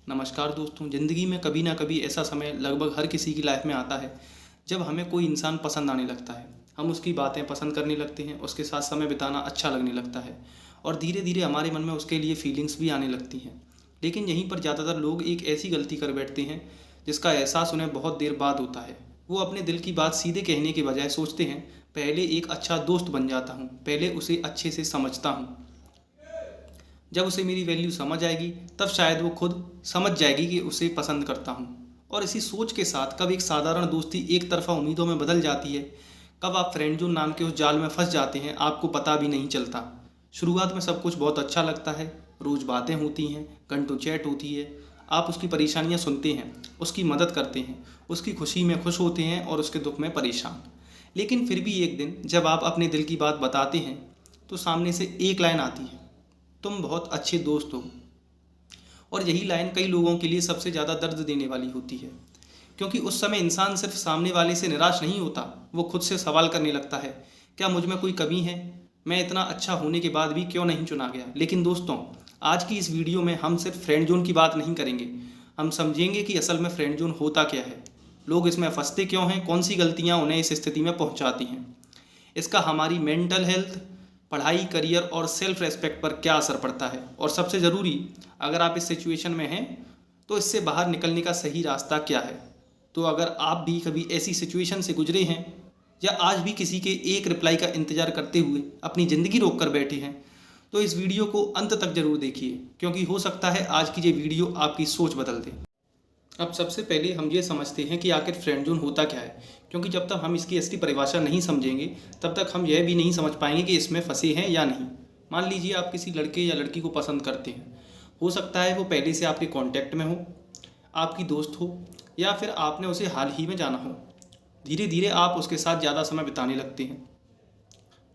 नमस्कार दोस्तों। ज़िंदगी में कभी ना कभी ऐसा समय लगभग हर किसी की लाइफ में आता है जब हमें कोई इंसान पसंद आने लगता है। हम उसकी बातें पसंद करने लगते हैं, उसके साथ समय बिताना अच्छा लगने लगता है और धीरे धीरे हमारे मन में उसके लिए फीलिंग्स भी आने लगती हैं। लेकिन यहीं पर ज़्यादातर लोग एक ऐसी गलती कर बैठते हैं जिसका एहसास उन्हें बहुत देर बाद होता है। वो अपने दिल की बात सीधे कहने के बजाय सोचते हैं, पहले एक अच्छा दोस्त बन जाता हूँ, पहले उसे अच्छे से समझता हूँ। जब उसे मेरी वैल्यू समझ आएगी तब शायद वो खुद समझ जाएगी कि उसे पसंद करता हूँ। और इसी सोच के साथ कब एक साधारण दोस्ती एक तरफा उम्मीदों में बदल जाती है, कब आप फ्रेंड जोन नाम के उस जाल में फंस जाते हैं, आपको पता भी नहीं चलता। शुरुआत में सब कुछ बहुत अच्छा लगता है, रोज़ बातें होती हैं, घंटों चैट होती है, आप उसकी परेशानियाँ सुनते हैं, उसकी मदद करते हैं, उसकी खुशी में खुश होते हैं और उसके दुख में परेशान। लेकिन फिर भी एक दिन जब आप अपने दिल की बात बताते हैं तो सामने से एक लाइन आती है, तुम बहुत अच्छे दोस्त हो। और यही लाइन कई लोगों के लिए सबसे ज़्यादा दर्द देने वाली होती है, क्योंकि उस समय इंसान सिर्फ सामने वाले से निराश नहीं होता, वो खुद से सवाल करने लगता है, क्या मुझ में कोई कमी है? मैं इतना अच्छा होने के बाद भी क्यों नहीं चुना गया? लेकिन दोस्तों, आज की इस वीडियो में हम सिर्फ फ्रेंड जोन की बात नहीं करेंगे। हम समझेंगे कि असल में फ्रेंड जोन होता क्या है, लोग इसमें फंसते क्यों हैं, कौन सी गलतियाँ उन्हें इस स्थिति में पहुँचाती हैं, इसका हमारी मेंटल हेल्थ, पढ़ाई, करियर और सेल्फ रेस्पेक्ट पर क्या असर पड़ता है, और सबसे ज़रूरी, अगर आप इस सिचुएशन में हैं तो इससे बाहर निकलने का सही रास्ता क्या है। तो अगर आप भी कभी ऐसी सिचुएशन से गुजरे हैं या आज भी किसी के एक रिप्लाई का इंतज़ार करते हुए अपनी ज़िंदगी रोक कर बैठे हैं, तो इस वीडियो को अंत तक ज़रूर देखिए, क्योंकि हो सकता है आज की ये वीडियो आपकी सोच बदल दे। अब सबसे पहले हम ये समझते हैं कि आखिर फ्रेंड जोन होता क्या है, क्योंकि जब तक हम इसकी असली परिभाषा नहीं समझेंगे तब तक हम यह भी नहीं समझ पाएंगे कि इसमें फंसे हैं या नहीं। मान लीजिए आप किसी लड़के या लड़की को पसंद करते हैं। हो सकता है वो पहले से आपके कांटेक्ट में हो, आपकी दोस्त हो, या फिर आपने उसे हाल ही में जाना हो। धीरे धीरे आप उसके साथ ज़्यादा समय बिताने लगते हैं,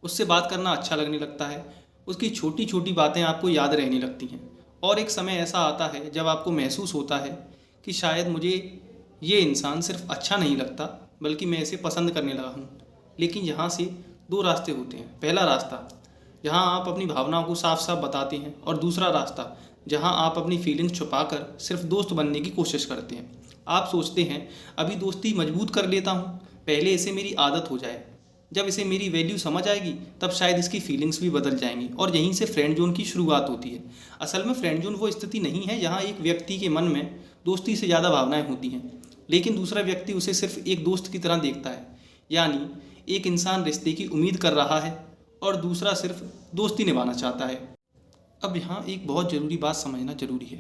उससे बात करना अच्छा लगने लगता है, उसकी छोटी छोटी बातें आपको याद रहने लगती हैं। और एक समय ऐसा आता है जब आपको महसूस होता है कि शायद मुझे ये इंसान सिर्फ अच्छा नहीं लगता, बल्कि मैं इसे पसंद करने लगा हूँ। लेकिन यहाँ से दो रास्ते होते हैं। पहला रास्ता, जहाँ आप अपनी भावनाओं को साफ साफ बताते हैं, और दूसरा रास्ता, जहाँ आप अपनी फीलिंग्स छुपाकर सिर्फ दोस्त बनने की कोशिश करते हैं। आप सोचते हैं अभी दोस्ती मजबूत कर लेता हूँ, पहले इसे मेरी आदत हो जाए, जब इसे मेरी वैल्यू समझ आएगी तब शायद इसकी फीलिंग्स भी बदल जाएंगी। और यहीं से फ्रेंड जोन की शुरुआत होती है। असल में फ्रेंड जोन वो स्थिति नहीं है जहाँ एक व्यक्ति के मन में दोस्ती से ज़्यादा भावनाएं होती हैं, लेकिन दूसरा व्यक्ति उसे सिर्फ एक दोस्त की तरह देखता है। यानी एक इंसान रिश्ते की उम्मीद कर रहा है और दूसरा सिर्फ दोस्ती निभाना चाहता है। अब यहाँ एक बहुत ज़रूरी बात समझना ज़रूरी है।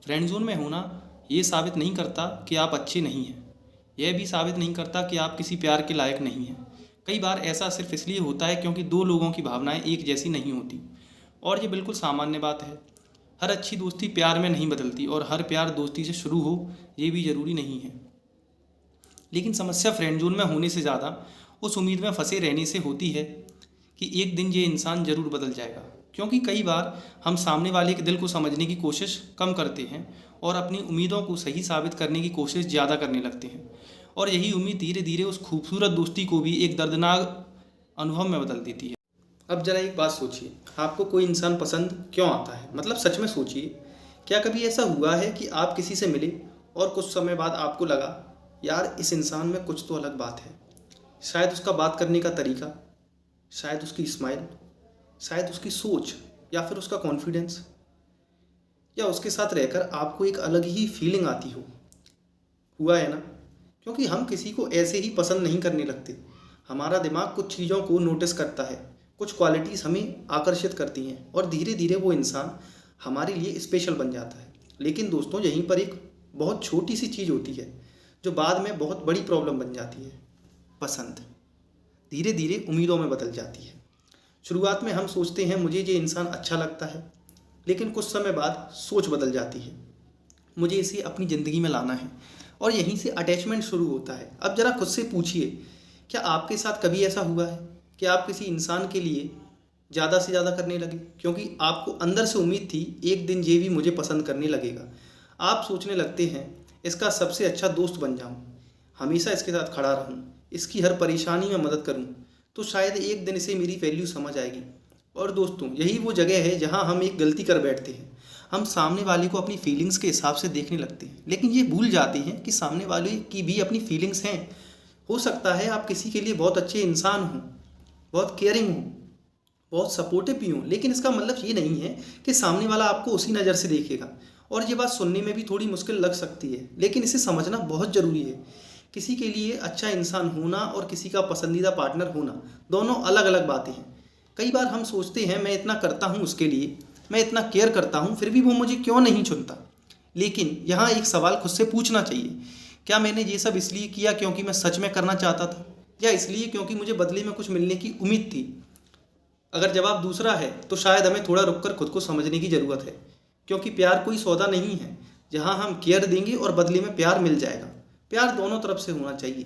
फ्रेंड जोन में होना ये साबित नहीं करता कि आप अच्छे नहीं हैं, यह भी साबित नहीं करता कि आप किसी प्यार के लायक नहीं हैं। कई बार ऐसा सिर्फ इसलिए होता है क्योंकि दो लोगों की भावनाएं एक जैसी नहीं होती, और ये बिल्कुल सामान्य बात है। हर अच्छी दोस्ती प्यार में नहीं बदलती, और हर प्यार दोस्ती से शुरू हो ये भी ज़रूरी नहीं है। लेकिन समस्या फ्रेंड जोन में होने से ज़्यादा उस उम्मीद में फंसे रहने से होती है कि एक दिन ये इंसान ज़रूर बदल जाएगा। क्योंकि कई बार हम सामने वाले के दिल को समझने की कोशिश कम करते हैं और अपनी उम्मीदों को सही साबित करने की कोशिश ज़्यादा करने लगते हैं, और यही उम्मीद धीरे धीरे उस खूबसूरत दोस्ती को भी एक दर्दनाक अनुभव में बदल देती है। अब जरा एक बात सोचिए, आपको कोई इंसान पसंद क्यों आता है? मतलब सच में सोचिए, क्या कभी ऐसा हुआ है कि आप किसी से मिले और कुछ समय बाद आपको लगा, यार इस इंसान में कुछ तो अलग बात है। शायद उसका बात करने का तरीका, शायद उसकी स्माइल, शायद उसकी सोच, या फिर उसका कॉन्फिडेंस, या उसके साथ रहकर आपको एक अलग ही फीलिंग आती हो। हुआ है ना? क्योंकि हम किसी को ऐसे ही पसंद नहीं करने लगते। हमारा दिमाग कुछ चीज़ों को नोटिस करता है, कुछ क्वालिटीज़ हमें आकर्षित करती हैं, और धीरे धीरे वो इंसान हमारे लिए स्पेशल बन जाता है। लेकिन दोस्तों, यहीं पर एक बहुत छोटी सी चीज़ होती है जो बाद में बहुत बड़ी प्रॉब्लम बन जाती है। पसंद धीरे धीरे उम्मीदों में बदल जाती है। शुरुआत में हम सोचते हैं मुझे ये इंसान अच्छा लगता है, लेकिन कुछ समय बाद सोच बदल जाती है, मुझे इसे अपनी ज़िंदगी में लाना है, और यहीं से अटैचमेंट शुरू होता है। अब ज़रा खुद से पूछिए, क्या आपके साथ कभी ऐसा हुआ है कि आप किसी इंसान के लिए ज़्यादा से ज़्यादा करने लगे, क्योंकि आपको अंदर से उम्मीद थी एक दिन ये भी मुझे पसंद करने लगेगा। आप सोचने लगते हैं इसका सबसे अच्छा दोस्त बन जाऊं, हमेशा इसके साथ खड़ा रहूं, इसकी हर परेशानी में मदद करूं, तो शायद एक दिन इसे मेरी वैल्यू समझ आएगी। और दोस्तों, यही वो जगह है जहां हम एक गलती कर बैठते हैं। हम सामने वाले को अपनी फीलिंग्स के हिसाब से देखने लगते हैं, लेकिन ये भूल जाते हैं कि सामने वाले की भी अपनी फीलिंग्स हैं। हो सकता है आप किसी के लिए बहुत अच्छे इंसान हों, बहुत केयरिंग हों, बहुत सपोर्टिव भी हों, लेकिन इसका मतलब ये नहीं है कि सामने वाला आपको उसी नज़र से देखेगा। और ये बात सुनने में भी थोड़ी मुश्किल लग सकती है, लेकिन इसे समझना बहुत ज़रूरी है। किसी के लिए अच्छा इंसान होना और किसी का पसंदीदा पार्टनर होना दोनों अलग अलग बातें हैं। कई बार हम सोचते हैं मैं इतना करता हूँ उसके लिए, मैं इतना केयर करता हूँ, फिर भी वो मुझे क्यों नहीं चुनता। लेकिन यहाँ एक सवाल खुद से पूछना चाहिए, क्या मैंने ये सब इसलिए किया क्योंकि मैं सच में करना चाहता था, या इसलिए क्योंकि मुझे बदले में कुछ मिलने की उम्मीद थी। अगर जवाब दूसरा है तो शायद हमें थोड़ा रुककर खुद को समझने की ज़रूरत है, क्योंकि प्यार कोई सौदा नहीं है जहाँ हम केयर देंगे और बदले में प्यार मिल जाएगा। प्यार दोनों तरफ से होना चाहिए,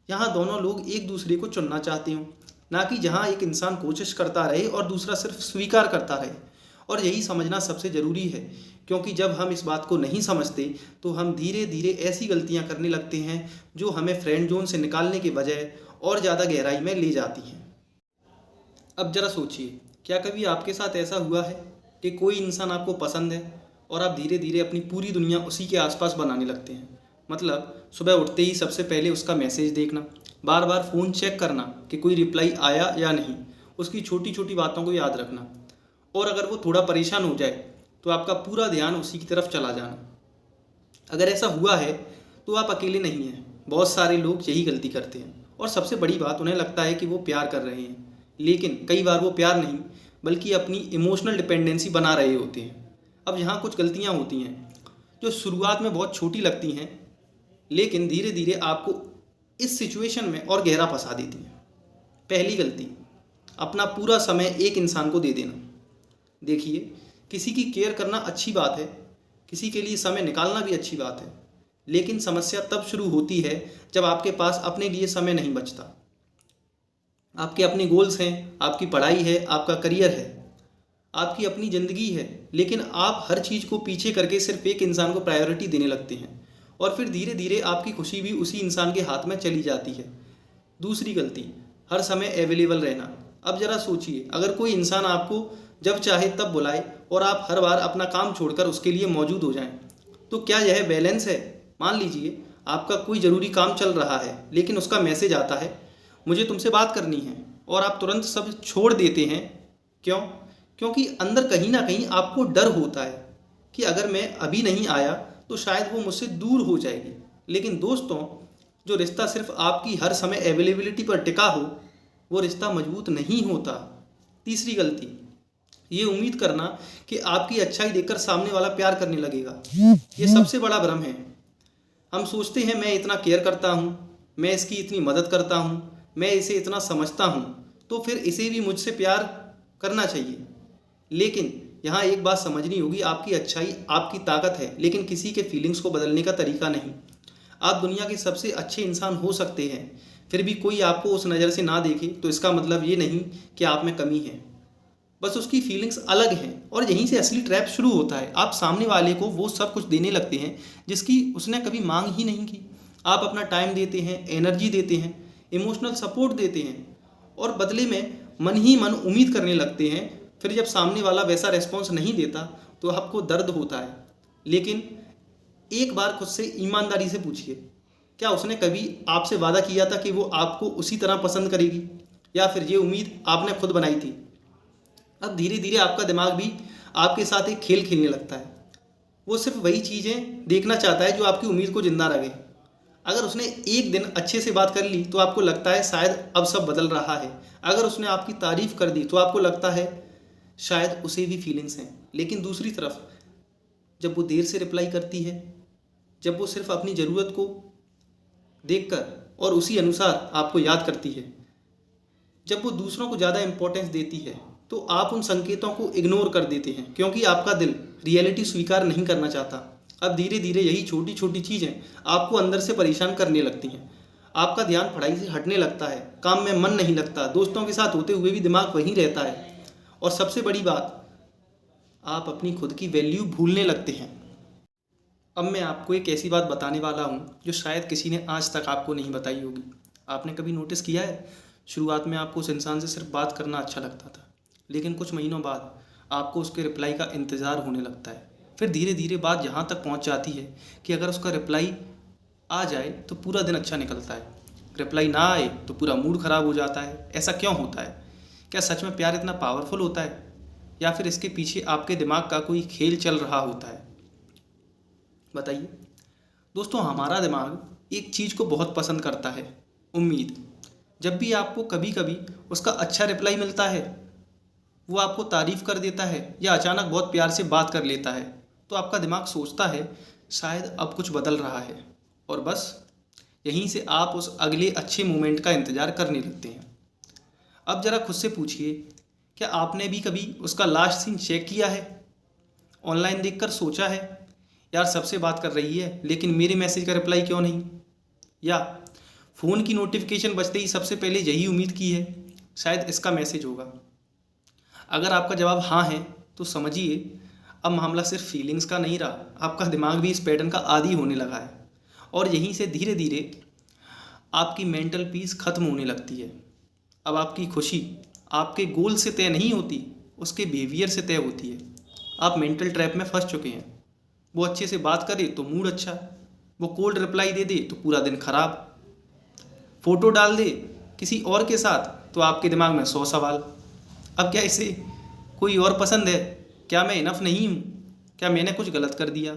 यहाँ दोनों लोग एक दूसरे को चुनना चाहते हों, ना कि जहाँ एक इंसान कोशिश करता रहे और दूसरा सिर्फ स्वीकार करता रहे। और यही समझना सबसे ज़रूरी है, क्योंकि जब हम इस बात को नहीं समझते तो हम धीरे धीरे ऐसी गलतियाँ करने लगते हैं जो हमें फ्रेंड जोन से निकालने के बजाय और ज़्यादा गहराई में ले जाती हैं। अब ज़रा सोचिए, क्या कभी आपके साथ ऐसा हुआ है कि कोई इंसान आपको पसंद है और आप धीरे धीरे अपनी पूरी दुनिया उसी के आसपास बनाने लगते हैं। मतलब सुबह उठते ही सबसे पहले उसका मैसेज देखना, बार बार फ़ोन चेक करना कि कोई रिप्लाई आया या नहीं, उसकी छोटी छोटी बातों को याद रखना, और अगर वो थोड़ा परेशान हो जाए तो आपका पूरा ध्यान उसी की तरफ चला जाना। अगर ऐसा हुआ है तो आप अकेले नहीं हैं, बहुत सारे लोग यही गलती करते हैं। और सबसे बड़ी बात, उन्हें लगता है कि वो प्यार कर रहे हैं, लेकिन कई बार वो प्यार नहीं बल्कि अपनी इमोशनल डिपेंडेंसी बना रहे होते हैं। अब यहाँ कुछ गलतियाँ होती हैं जो शुरुआत में बहुत छोटी लगती हैं, लेकिन धीरे धीरे आपको इस सिचुएशन में और गहरा फंसा देती हैं। पहली गलती, अपना पूरा समय एक इंसान को दे देना। देखिए, किसी की केयर करना अच्छी बात है, किसी के लिए समय निकालना भी अच्छी बात है, लेकिन समस्या तब शुरू होती है जब आपके पास अपने लिए समय नहीं बचता। आपके अपने गोल्स हैं, आपकी पढ़ाई है, आपका करियर है, आपकी अपनी ज़िंदगी है, लेकिन आप हर चीज़ को पीछे करके सिर्फ एक इंसान को प्रायोरिटी देने लगते हैं, और फिर धीरे धीरे आपकी खुशी भी उसी इंसान के हाथ में चली जाती है। दूसरी गलती, हर समय अवेलेबल रहना। अब ज़रा सोचिए, अगर कोई इंसान आपको जब चाहे तब बुलाए और आप हर बार अपना काम छोड़कर उसके लिए मौजूद हो जाएं, तो क्या यह बैलेंस है? मान लीजिए आपका कोई ज़रूरी काम चल रहा है, लेकिन उसका मैसेज आता है मुझे तुमसे बात करनी है, और आप तुरंत सब छोड़ देते हैं। क्यों? क्योंकि अंदर कहीं ना कहीं आपको डर होता है कि अगर मैं अभी नहीं आया तो शायद वो मुझसे दूर हो जाएगी। लेकिन दोस्तों, जो रिश्ता सिर्फ आपकी हर समय अवेलेबिलिटी पर टिका हो, वो रिश्ता मजबूत नहीं होता। तीसरी गलती, ये उम्मीद करना कि आपकी अच्छाई देखकर सामने वाला प्यार करने लगेगा। ये सबसे बड़ा भ्रम है। हम सोचते हैं मैं इतना केयर करता हूँ, मैं इसकी इतनी मदद करता हूँ, मैं इसे इतना समझता हूँ, तो फिर इसे भी मुझसे प्यार करना चाहिए। लेकिन यहाँ एक बात समझनी होगी, आपकी अच्छाई आपकी ताकत है, लेकिन किसी के फीलिंग्स को बदलने का तरीका नहीं। आप दुनिया के सबसे अच्छे इंसान हो सकते हैं, फिर भी कोई आपको उस नज़र से ना देखे तो इसका मतलब ये नहीं कि आप में कमी है, बस उसकी फीलिंग्स अलग हैं। और यहीं से असली ट्रैप शुरू होता है। आप सामने वाले को वो सब कुछ देने लगते हैं जिसकी उसने कभी मांग ही नहीं की। आप अपना टाइम देते हैं, एनर्जी देते हैं, इमोशनल सपोर्ट देते हैं, और बदले में मन ही मन उम्मीद करने लगते हैं। फिर जब सामने वाला वैसा रिस्पॉन्स नहीं देता तो आपको दर्द होता है। लेकिन एक बार खुद से ईमानदारी से पूछिए, क्या उसने कभी आपसे वादा किया था कि वो आपको उसी तरह पसंद करेगी, या फिर ये उम्मीद आपने खुद बनाई थी? अब धीरे धीरे आपका दिमाग भी आपके साथ एक खेल खेलने लगता है। वो सिर्फ वही चीज़ें देखना चाहता है जो आपकी उम्मीद को जिंदा रखे। अगर उसने एक दिन अच्छे से बात कर ली तो आपको लगता है शायद अब सब बदल रहा है। अगर उसने आपकी तारीफ़ कर दी तो आपको लगता है शायद उसे भी फीलिंग्स हैं। लेकिन दूसरी तरफ जब वो देर से रिप्लाई करती है, जब वो सिर्फ अपनी ज़रूरत को देखकर और उसी अनुसार आपको याद करती है, जब वो दूसरों को ज़्यादा इम्पोर्टेंस देती है, तो आप उन संकेतों को इग्नोर कर देते हैं, क्योंकि आपका दिल रियलिटी स्वीकार नहीं करना चाहता। अब धीरे धीरे यही छोटी छोटी चीज़ें आपको अंदर से परेशान करने लगती हैं। आपका ध्यान पढ़ाई से हटने लगता है, काम में मन नहीं लगता, दोस्तों के साथ होते हुए भी दिमाग वहीं रहता है, और सबसे बड़ी बात, आप अपनी खुद की वैल्यू भूलने लगते हैं। अब मैं आपको एक ऐसी बात बताने वाला हूँ जो शायद किसी ने आज तक आपको नहीं बताई होगी। आपने कभी नोटिस किया है, शुरुआत में आपको उस इंसान से सिर्फ बात करना अच्छा लगता था, लेकिन कुछ महीनों बाद आपको उसके रिप्लाई का इंतज़ार होने लगता है। फिर धीरे धीरे बात यहाँ तक पहुँच जाती है कि अगर उसका रिप्लाई आ जाए तो पूरा दिन अच्छा निकलता है, रिप्लाई ना आए तो पूरा मूड ख़राब हो जाता है। ऐसा क्यों होता है? क्या सच में प्यार इतना पावरफुल होता है, या फिर इसके पीछे आपके दिमाग का कोई खेल चल रहा होता है? बताइए दोस्तों। हमारा दिमाग एक चीज़ को बहुत पसंद करता है, उम्मीद। जब भी आपको कभी कभी उसका अच्छा रिप्लाई मिलता है, वो आपको तारीफ़ कर देता है या अचानक बहुत प्यार से बात कर लेता है, तो आपका दिमाग सोचता है शायद अब कुछ बदल रहा है, और बस यहीं से आप उस अगले अच्छे मोमेंट का इंतज़ार करने लगते हैं। अब ज़रा खुद से पूछिए, क्या आपने भी कभी उसका लास्ट सीन चेक किया है? ऑनलाइन देखकर सोचा है यार सबसे बात कर रही है लेकिन मेरे मैसेज का रिप्लाई क्यों नहीं? या फ़ोन की नोटिफिकेशन बजते ही सबसे पहले यही उम्मीद की है शायद इसका मैसेज होगा? अगर आपका जवाब हाँ है तो समझिए अब मामला सिर्फ फीलिंग्स का नहीं रहा, आपका दिमाग भी इस पैटर्न का आदी होने लगा है, और यहीं से धीरे धीरे आपकी मेंटल पीस खत्म होने लगती है। अब आपकी खुशी आपके गोल से तय नहीं होती, उसके बिहेवियर से तय होती है। आप मेंटल ट्रैप में फंस चुके हैं। वो अच्छे से बात करे तो मूड अच्छा, वो कोल्ड रिप्लाई दे दे तो पूरा दिन खराब, फ़ोटो डाल दे किसी और के साथ तो आपके दिमाग में 100 सवाल। अब क्या इसे कोई और पसंद है? क्या मैं इनफ नहीं हूँ? क्या मैंने कुछ गलत कर दिया?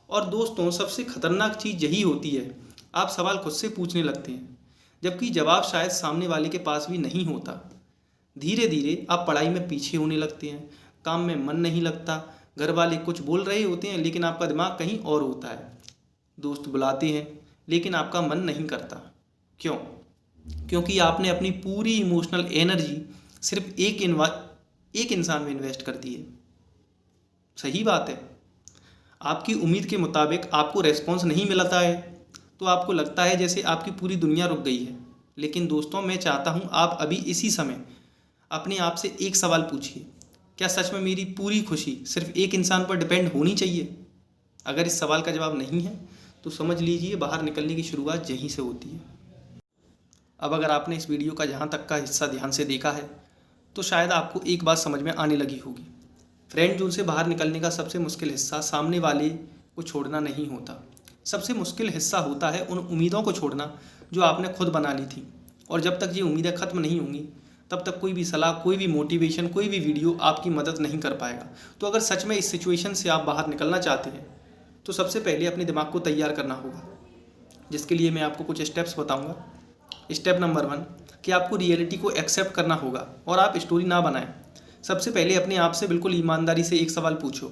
और दोस्तों सबसे खतरनाक चीज़ यही होती है, आप सवाल खुद से पूछने लगते हैं जबकि जवाब शायद सामने वाले के पास भी नहीं होता। धीरे धीरे आप पढ़ाई में पीछे होने लगते हैं, काम में मन नहीं लगता, घर वाले कुछ बोल रहे होते हैं लेकिन आपका दिमाग कहीं और होता है, दोस्त बुलाते हैं लेकिन आपका मन नहीं करता। क्यों? क्योंकि आपने अपनी पूरी इमोशनल एनर्जी सिर्फ एक इंसान में इन्वेस्ट कर दी है। सही बात है, आपकी उम्मीद के मुताबिक आपको रेस्पॉन्स नहीं मिलता है तो आपको लगता है जैसे आपकी पूरी दुनिया रुक गई है। लेकिन दोस्तों मैं चाहता हूँ आप अभी इसी समय अपने आप से एक सवाल पूछिए, क्या सच में मेरी पूरी खुशी सिर्फ एक इंसान पर डिपेंड होनी चाहिए? अगर इस सवाल का जवाब नहीं है तो समझ लीजिए बाहर निकलने की शुरुआत यहीं से होती है। अब अगर आपने इस वीडियो का यहाँ तक का हिस्सा ध्यान से देखा है तो शायद आपको एक बात समझ में आने लगी होगी। फ्रेंड जोन से बाहर निकलने का सबसे मुश्किल हिस्सा सामने वाले को छोड़ना नहीं होता, सबसे मुश्किल हिस्सा होता है उन उम्मीदों को छोड़ना जो आपने खुद बना ली थी। और जब तक ये उम्मीदें ख़त्म नहीं होंगी तब तक कोई भी सलाह, कोई भी मोटिवेशन, कोई भी वीडियो आपकी मदद नहीं कर पाएगा। तो अगर सच में इस सिचुएशन से आप बाहर निकलना चाहते हैं तो सबसे पहले अपने दिमाग को तैयार करना होगा, जिसके लिए मैं आपको कुछ स्टेप्स बताऊँगा। स्टेप नंबर 1 कि आपको रियलिटी को एक्सेप्ट करना होगा और आप स्टोरी ना बनाएं। सबसे पहले अपने आप से बिल्कुल ईमानदारी से एक सवाल पूछो,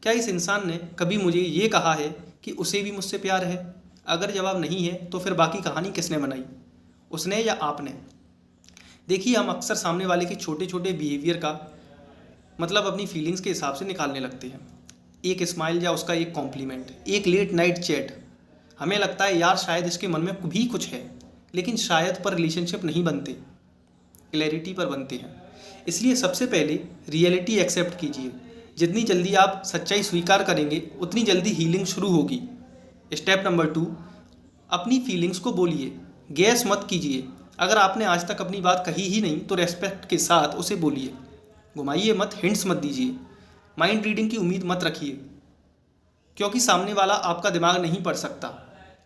क्या इस इंसान ने कभी मुझे ये कहा है कि उसे भी मुझसे प्यार है? अगर जवाब नहीं है तो फिर बाकी कहानी किसने बनाई, उसने या आपने? देखिए हम अक्सर सामने वाले के छोटे छोटे बिहेवियर का मतलब अपनी फीलिंग्स के हिसाब से निकालने लगते हैं। एक स्माइल या उसका एक कॉम्प्लीमेंट, एक लेट नाइट चैट, हमें लगता है यार शायद इसके मन में भी कुछ है, लेकिन शायद पर रिलेशनशिप नहीं बनते, क्लैरिटी पर बनते हैं। इसलिए सबसे पहले रियलिटी एक्सेप्ट कीजिए। जितनी जल्दी आप सच्चाई स्वीकार करेंगे उतनी जल्दी हीलिंग शुरू होगी। स्टेप नंबर 2 अपनी फीलिंग्स को बोलिए, गैस मत कीजिए। अगर आपने आज तक अपनी बात कही ही नहीं तो रेस्पेक्ट के साथ उसे बोलिए, घुमाइए मत, हिंट्स मत दीजिए, माइंड रीडिंग की उम्मीद मत रखिए, क्योंकि सामने वाला आपका दिमाग नहीं पढ़ सकता।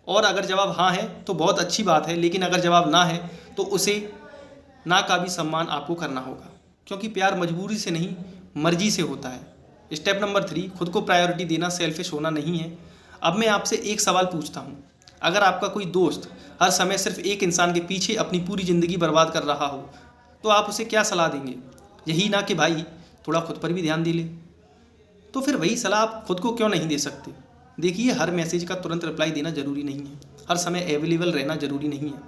और अगर जवाब हाँ है तो बहुत अच्छी बात है, लेकिन अगर जवाब ना है तो उसे ना का भी सम्मान आपको करना होगा, क्योंकि प्यार मजबूरी से नहीं मर्जी से होता है। स्टेप नंबर 3 खुद को प्रायोरिटी देना सेल्फिश होना नहीं है। अब मैं आपसे एक सवाल पूछता हूँ, अगर आपका कोई दोस्त हर समय सिर्फ एक इंसान के पीछे अपनी पूरी ज़िंदगी बर्बाद कर रहा हो तो आप उसे क्या सलाह देंगे? यही ना कि भाई थोड़ा खुद पर भी ध्यान दे ले। तो फिर वही सलाह आप खुद को क्यों नहीं दे सकते? देखिए हर मैसेज का तुरंत रिप्लाई देना ज़रूरी नहीं है, हर समय अवेलेबल रहना ज़रूरी नहीं है।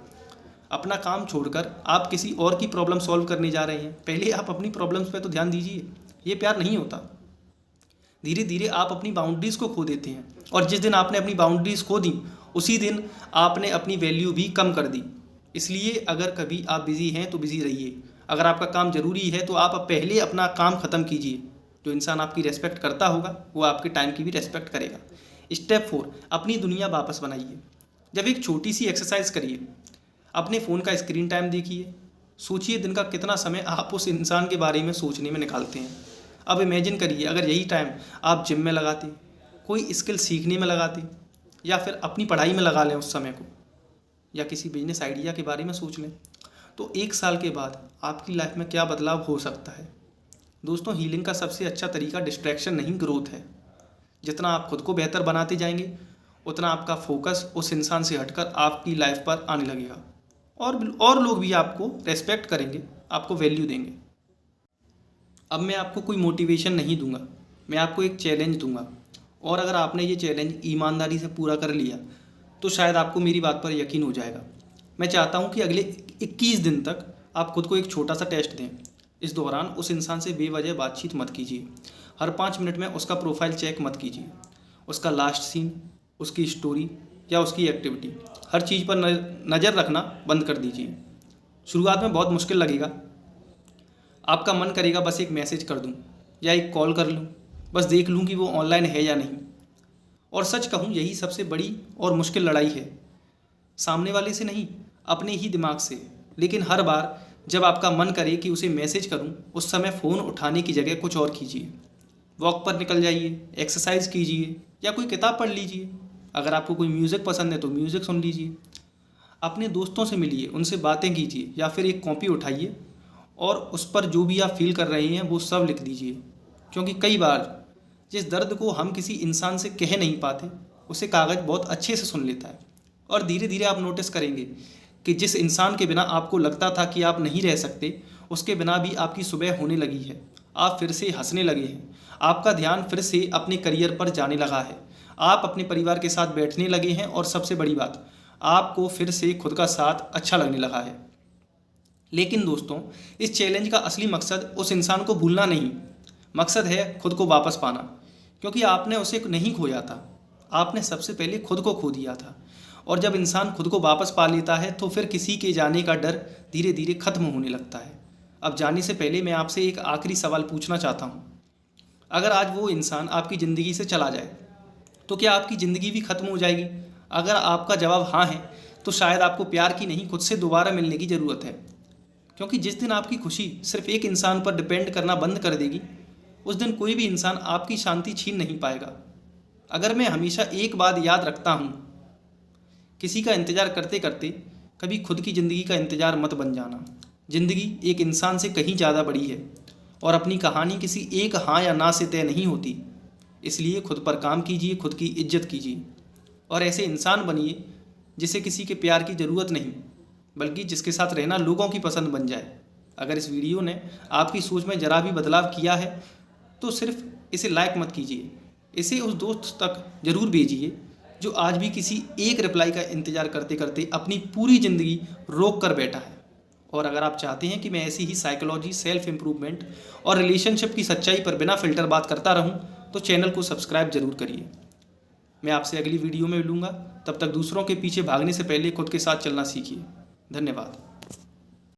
अपना काम छोड़कर आप किसी और की प्रॉब्लम सॉल्व करने जा रहे हैं, पहले आप अपनी प्रॉब्लम्स पे तो ध्यान दीजिए। ये प्यार नहीं होता। धीरे धीरे आप अपनी बाउंड्रीज़ को खो देते हैं, और जिस दिन आपने अपनी बाउंड्रीज़ खो दी उसी दिन आपने अपनी वैल्यू भी कम कर दी। इसलिए अगर कभी आप बिज़ी हैं तो बिज़ी रहिए। अगर आपका काम ज़रूरी है तो आप पहले अपना काम ख़त्म कीजिए। जो इंसान आपकी रेस्पेक्ट करता होगा वो आपके टाइम की भी रेस्पेक्ट करेगा। स्टेप 4 अपनी दुनिया वापस बनाइए। जब एक छोटी सी एक्सरसाइज करिए, अपने फ़ोन का स्क्रीन टाइम देखिए, सोचिए दिन का कितना समय आप उस इंसान के बारे में सोचने में निकालते हैं। अब इमेजिन करिए अगर यही टाइम आप जिम में लगाते, कोई स्किल सीखने में लगाते, या फिर अपनी पढ़ाई में लगा लें उस समय को, या किसी बिजनेस आइडिया के बारे में सोच लें, तो 1 साल के बाद आपकी लाइफ में क्या बदलाव हो सकता है। दोस्तों, हीलिंग का सबसे अच्छा तरीका डिस्ट्रैक्शन नहीं, ग्रोथ है। जितना आप खुद को बेहतर बनाते जाएंगे, उतना आपका फोकस उस इंसान से हटकर आपकी लाइफ पर आने लगेगा, और लोग भी आपको रेस्पेक्ट करेंगे, आपको वैल्यू देंगे। अब मैं आपको कोई मोटिवेशन नहीं दूंगा, मैं आपको एक चैलेंज दूंगा, और अगर आपने ये चैलेंज ईमानदारी से पूरा कर लिया तो शायद आपको मेरी बात पर यकीन हो जाएगा। मैं चाहता हूँ कि अगले 21 दिन तक आप खुद को एक छोटा सा टेस्ट दें। इस दौरान उस इंसान से बेवजह बातचीत मत कीजिए। हर 5 मिनट में उसका प्रोफाइल चेक मत कीजिए। उसका लास्ट सीन, उसकी स्टोरी या उसकी एक्टिविटी, हर चीज़ पर नज़र रखना बंद कर दीजिए। शुरुआत में बहुत मुश्किल लगेगा, आपका मन करेगा बस एक मैसेज कर दूं या एक कॉल कर लूं, बस देख लूं कि वो ऑनलाइन है या नहीं। और सच कहूं, यही सबसे बड़ी और मुश्किल लड़ाई है, सामने वाले से नहीं, अपने ही दिमाग से। लेकिन हर बार जब आपका मन करे कि उसे मैसेज करूं, उस समय फ़ोन उठाने की जगह कुछ और कीजिए। वॉक पर निकल जाइए, एक्सरसाइज कीजिए या कोई किताब पढ़ लीजिए। अगर आपको कोई म्यूज़िक पसंद है तो म्यूज़िक सुन लीजिए। अपने दोस्तों से मिलिए, उनसे बातें कीजिए, या फिर एक कॉपी उठाइए और उस पर जो भी आप फील कर रहे हैं वो सब लिख दीजिए। क्योंकि कई बार जिस दर्द को हम किसी इंसान से कह नहीं पाते, उसे कागज़ बहुत अच्छे से सुन लेता है। और धीरे धीरे आप नोटिस करेंगे कि जिस इंसान के बिना आपको लगता था कि आप नहीं रह सकते, उसके बिना भी आपकी सुबह होने लगी है। आप फिर से हंसने लगे हैं, आपका ध्यान फिर से अपने करियर पर जाने लगा है, आप अपने परिवार के साथ बैठने लगे हैं, और सबसे बड़ी बात, आपको फिर से खुद का साथ अच्छा लगने लगा है। लेकिन दोस्तों, इस चैलेंज का असली मकसद उस इंसान को भूलना नहीं, मकसद है खुद को वापस पाना। क्योंकि आपने उसे नहीं खोया था, आपने सबसे पहले खुद को खो दिया था। और जब इंसान खुद को वापस पा लेता है तो फिर किसी के जाने का डर धीरे धीरे खत्म होने लगता है। अब जाने से पहले मैं आपसे एक आखिरी सवाल पूछना चाहता हूँ। अगर आज वो इंसान आपकी ज़िंदगी से चला जाए तो क्या आपकी ज़िंदगी भी खत्म हो जाएगी? अगर आपका जवाब हाँ है तो शायद आपको प्यार की नहीं, खुद से दोबारा मिलने की ज़रूरत है। क्योंकि जिस दिन आपकी खुशी सिर्फ एक इंसान पर डिपेंड करना बंद कर देगी, उस दिन कोई भी इंसान आपकी शांति छीन नहीं पाएगा। अगर मैं हमेशा एक बात याद रखता हूँ, किसी का इंतज़ार करते करते कभी खुद की ज़िंदगी का इंतज़ार मत बन जाना। ज़िंदगी एक इंसान से कहीं ज़्यादा बड़ी है, और अपनी कहानी किसी एक हाँ या ना से तय नहीं होती। इसलिए खुद पर काम कीजिए, खुद की इज्जत कीजिए, और ऐसे इंसान बनिए जिसे किसी के प्यार की ज़रूरत नहीं, बल्कि जिसके साथ रहना लोगों की पसंद बन जाए। अगर इस वीडियो ने आपकी सोच में ज़रा भी बदलाव किया है तो सिर्फ इसे लाइक मत कीजिए, इसे उस दोस्त तक ज़रूर भेजिए जो आज भी किसी एक रिप्लाई का इंतज़ार करते करते अपनी पूरी ज़िंदगी रोक कर बैठा है। और अगर आप चाहते हैं कि मैं ऐसी ही साइकोलॉजी, सेल्फ इम्प्रूवमेंट और रिलेशनशिप की सच्चाई पर बिना फ़िल्टर बात करता रहूं, तो चैनल को सब्सक्राइब जरूर करिए। मैं आपसे अगली वीडियो में मिलूँगा, तब तक दूसरों के पीछे भागने से पहले खुद के साथ चलना सीखिए। धन्यवाद।